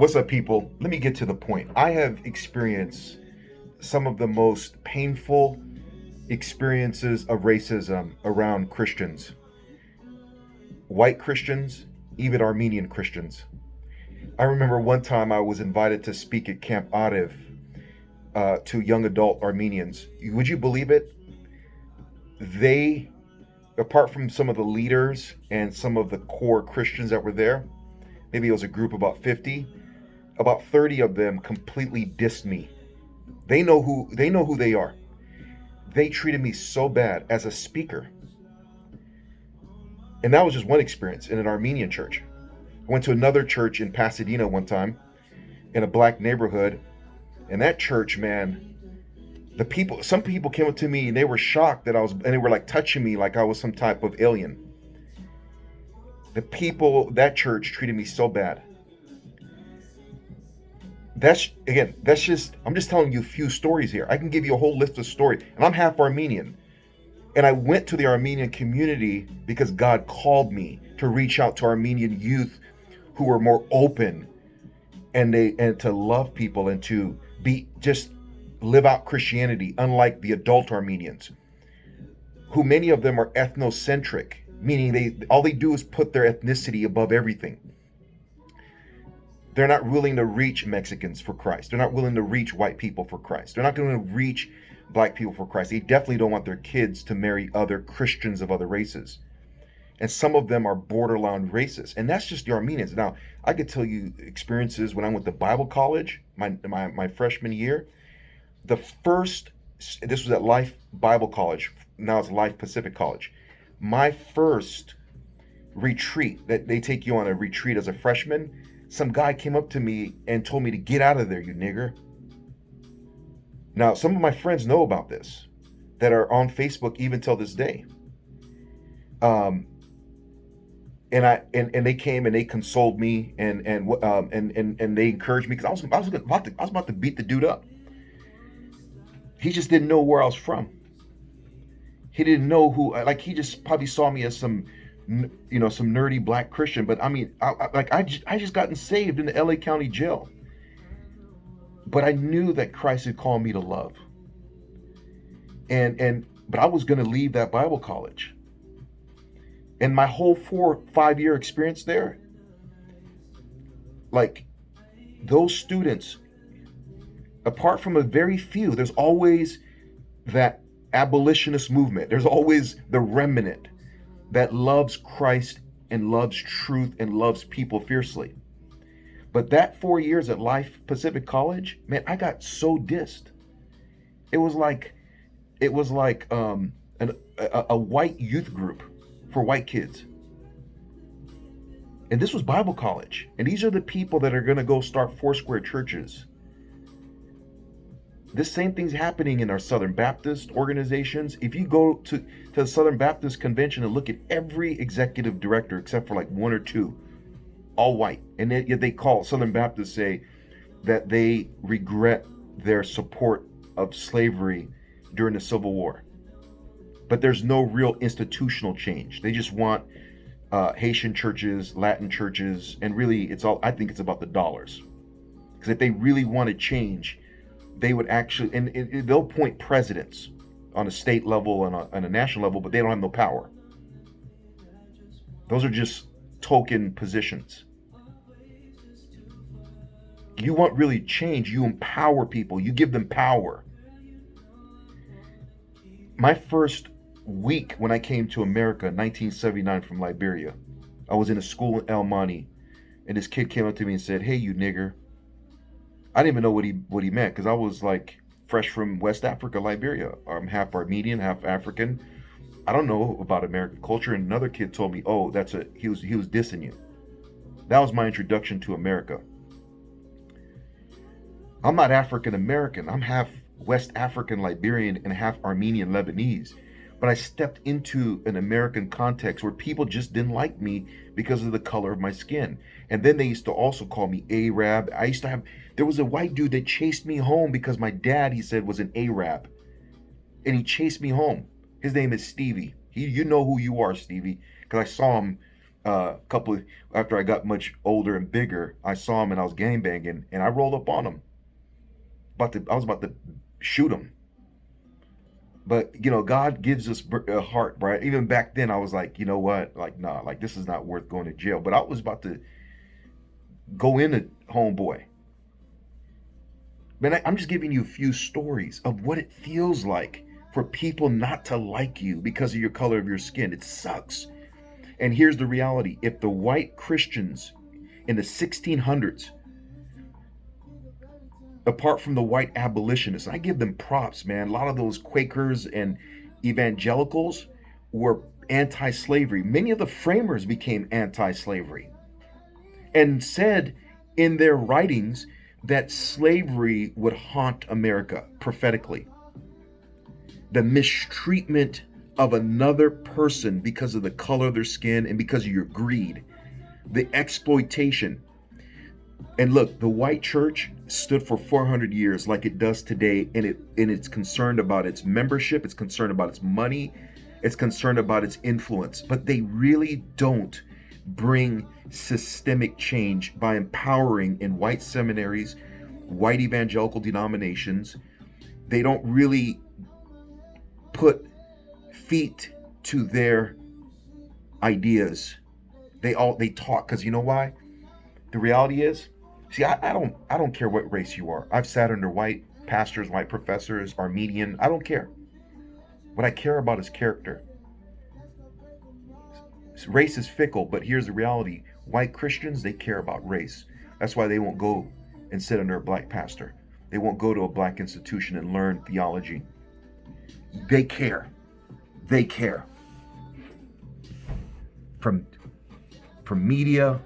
What's up, people? Let me get to the point. I have experienced some of the most painful experiences of racism around Christians, white Christians, even Armenian Christians. I remember one time I was invited to speak at Camp Aviv to young adult Armenians. Would you believe it? They, apart from some of the leaders and some of the core Christians that were there, maybe it was a group of about 30 of them completely dissed me. They know who they are. They treated me so bad as a speaker. And that was just one experience in an Armenian church. I went to another church in Pasadena one time in a black neighborhood. And that church, man, some people came up to me and they were shocked and they were like touching me like I was some type of alien. The people, that church treated me so bad. I'm just telling you a few stories here. I can give you a whole list of stories. And I'm half Armenian. And I went to the Armenian community because God called me to reach out to Armenian youth who were more open and to love people and to be just live out Christianity, unlike the adult Armenians, who many of them are ethnocentric, meaning all they do is put their ethnicity above everything. They're not willing to reach Mexicans for Christ. They're not willing to reach white people for Christ. They're not going to reach black people for Christ. They definitely don't want their kids to marry other Christians of other races. And some of them are borderline racist. And that's just the Armenians. Now, I could tell you experiences when I went to Bible college, my freshman year. This was at Life Bible College. Now it's Life Pacific College. My first retreat, that they take you on a retreat as a freshman, some guy came up to me and told me to get out of there, you nigger. Now, some of my friends know about this that are on Facebook even till this day. And they came and they consoled me and they encouraged me because I was about to beat the dude up. He just didn't know where I was from. He didn't know he just probably saw me as some nerdy black Christian. But I mean, I just gotten saved in the LA County jail. But I knew that Christ had called me to love. But I was going to leave that Bible college. And my whole 4-5 year experience there, like those students, apart from a very few, there's always that abolitionist movement. There's always the remnant that loves Christ and loves truth and loves people fiercely. But that 4 years at Life Pacific College, man, I got so dissed. It was like a white youth group for white kids. And this was Bible college. And these are the people that are going to go start Foursquare churches. This same thing's happening in our Southern Baptist organizations. If you go to the Southern Baptist Convention and look at every executive director except for like one or two, all white. And they call Southern Baptists say that they regret their support of slavery during the Civil War. But there's no real institutional change. They just want Haitian churches, Latin churches, and really I think it's about the dollars. Because if they really want to change, they would actually, and they'll appoint presidents on a state level and on a national level, but they don't have no power. Those are just token positions. You want really change, you empower people, you give them power. My first week when I came to America in 1979 from Liberia, I was in a school in El Monte, and this kid came up to me and said, "Hey, you nigger." I didn't even know what he meant because I was like fresh from West Africa, Liberia. I'm half Armenian, half African. I don't know about American culture. And another kid told me, "Oh, he was dissing you." That was my introduction to America. I'm not African American. I'm half West African Liberian and half Armenian Lebanese. But I stepped into an American context where people just didn't like me because of the color of my skin. And then they used to also call me Arab. There was a white dude that chased me home because my dad, he said, was an Arab. And he chased me home. His name is Stevie. You know who you are, Stevie, because I saw him couple after I got much older and bigger, I saw him and I was gangbanging, and I rolled up on him. I was about to shoot him. But God gives us a heart, right? Even back then, I was like, you know what? Like, nah, like this is not worth going to jail. But I was about to go into homeboy. Man, I'm just giving you a few stories of what it feels like for people not to like you because of your color of your skin. It sucks. And here's the reality: if the white Christians in the 1600s, apart from the white abolitionists, I give them props, man. A lot of those Quakers and evangelicals were anti slavery. Many of the framers became anti slavery and said in their writings that slavery would haunt America prophetically. The mistreatment of another person because of the color of their skin and because of your greed, the exploitation. And look, the white church stood for 400 years like it does today, and it's concerned about its membership, it's concerned about its money, it's concerned about its influence. But they really don't bring systemic change by empowering in white seminaries, white evangelical denominations. They don't really put feet to their ideas. They talk, because you know why? The reality is, see, I don't care what race you are. I've sat under white pastors, white professors, Armenian. I don't care. What I care about is character. Race is fickle, but here's the reality: white Christians, they care about race. That's why they won't go and sit under a black pastor. They won't go to a black institution and learn theology. They care. They care. From media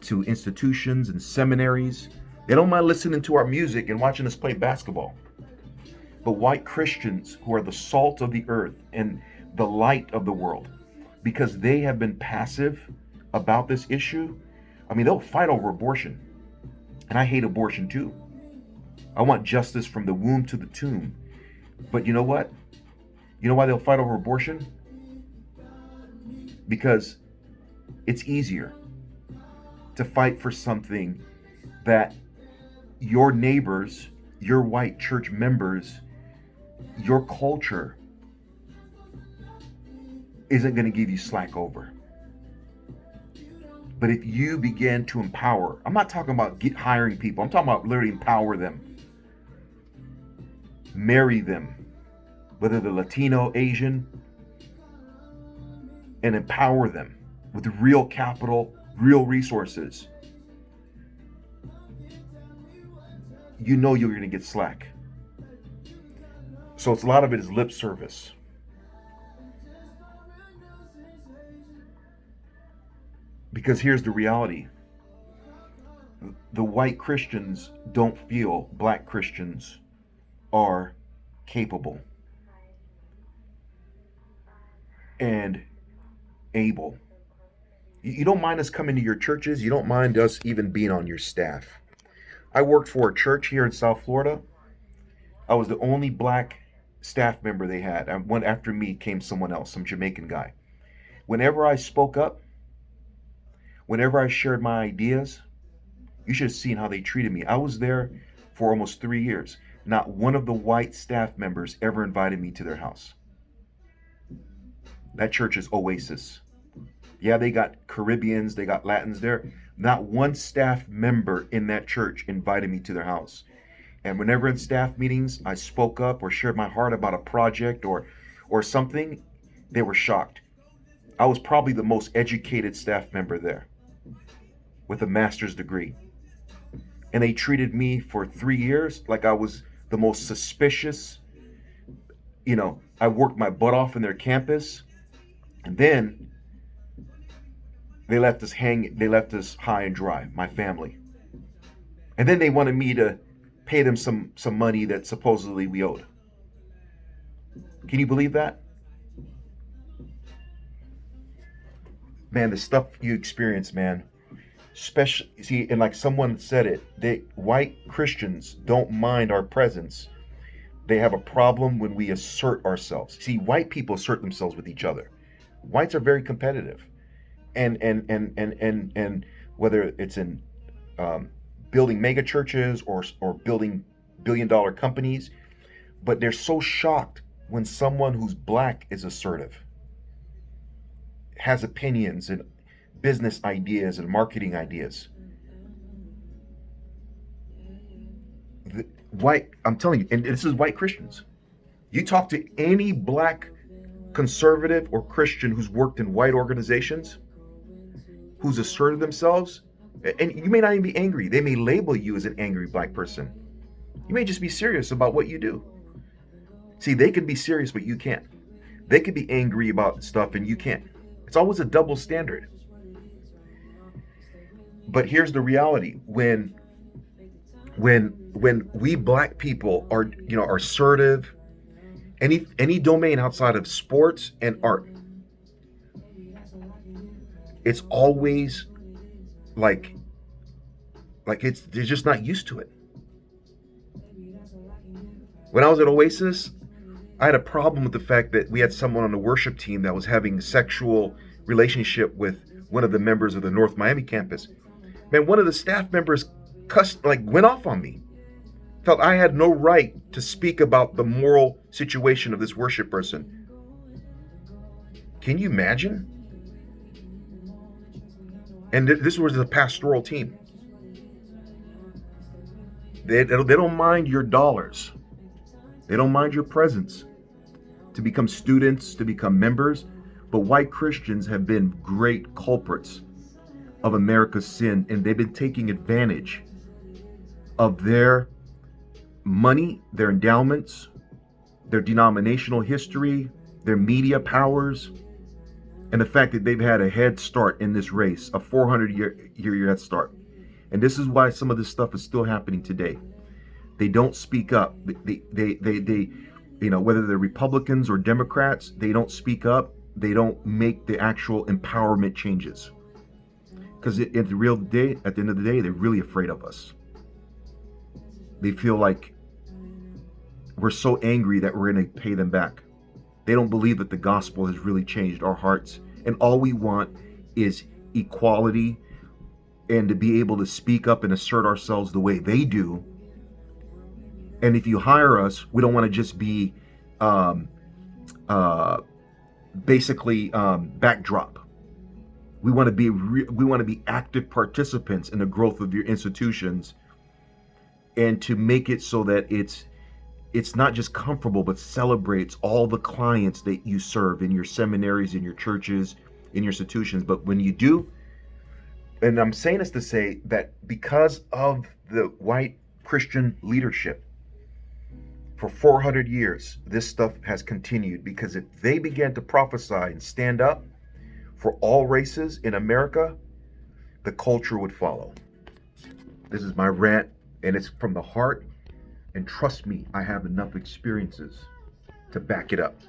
to institutions and seminaries, they don't mind listening to our music and watching us play basketball. But white Christians, who are the salt of the earth and the light of the world, because they have been passive about this issue, I mean, they'll fight over abortion. And I hate abortion too. I want justice from the womb to the tomb. But you know what? You know why they'll fight over abortion? Because it's easier to fight for something that your neighbors, your white church members, your culture isn't going to give you slack over. But if you begin to empower, I'm not talking about hiring people, I'm talking about literally empower them, marry them, whether they're Latino, Asian, and empower them with real capital, real resources, you know you're going to get slack. So it's a lot of it is lip service. Because here's the reality: the white Christians don't feel black Christians are capable and able. You don't mind us coming to your churches. You don't mind us even being on your staff. I worked for a church here in South Florida. I was the only black staff member they had. And one after me came someone else, some Jamaican guy. Whenever I spoke up, whenever I shared my ideas, you should have seen how they treated me. I was there for almost 3 years. Not one of the white staff members ever invited me to their house. That church is oasis. Yeah, they got Caribbeans, they got Latins there. Not one staff member in that church invited me to their house. And whenever in staff meetings I spoke up or shared my heart about a project or something, they were shocked. I was probably the most educated staff member there with a master's degree. And they treated me for 3 years like I was the most suspicious. I worked my butt off in their campus. And then they left us high and dry, my family. And then they wanted me to pay them some money that supposedly we owed. Can you believe that? Man, the stuff you experience, man. See, and like someone said it, white Christians don't mind our presence. They have a problem when we assert ourselves. See, white people assert themselves with each other. Whites are very competitive. and whether it's in building mega churches or building billion-dollar companies, but they're so shocked when someone who's black is assertive, has opinions and business ideas and marketing ideas. I'm telling you, and this is white Christians. You talk to any black conservative or Christian who's worked in white organizations, who's asserted themselves, and you may not even be angry. They may label you as an angry black person. You may just be serious about what you do. See, they can be serious, but you can't. They can be angry about stuff and you can't. It's always a double standard. But here's the reality: when we black people are assertive, any domain outside of sports and art, it's always like they're just not used to it. When I was at Oasis, I had a problem with the fact that we had someone on the worship team that was having a sexual relationship with one of the members of the North Miami campus. Man, one of the staff members went off on me. Felt I had no right to speak about the moral situation of this worship person. Can you imagine? And this was a pastoral team. They don't mind your dollars. They don't mind your presence to become students, to become members. But white Christians have been great culprits of America's sin, and they've been taking advantage of their money, their endowments, their denominational history, their media powers, and the fact that they've had a head start in this race, a 400-year head start. And this is why some of this stuff is still happening today. They don't speak up. They whether they're Republicans or Democrats, they don't speak up. They don't make the actual empowerment changes. Because at the end of the day, they're really afraid of us. They feel like we're so angry that we're going to pay them back. They don't believe that the gospel has really changed our hearts. And all we want is equality and to be able to speak up and assert ourselves the way they do. And if you hire us, we don't want to just be backdrop. We want to be active participants in the growth of your institutions, and to make it so that it's not just comfortable, but celebrates all the clients that you serve in your seminaries, in your churches, in your institutions. But when you do, and I'm saying this to say that because of the white Christian leadership, for 400 years, this stuff has continued, because if they began to prophesy and stand up for all races in America, the culture would follow. This is my rant, and it's from the heart. And trust me, I have enough experiences to back it up.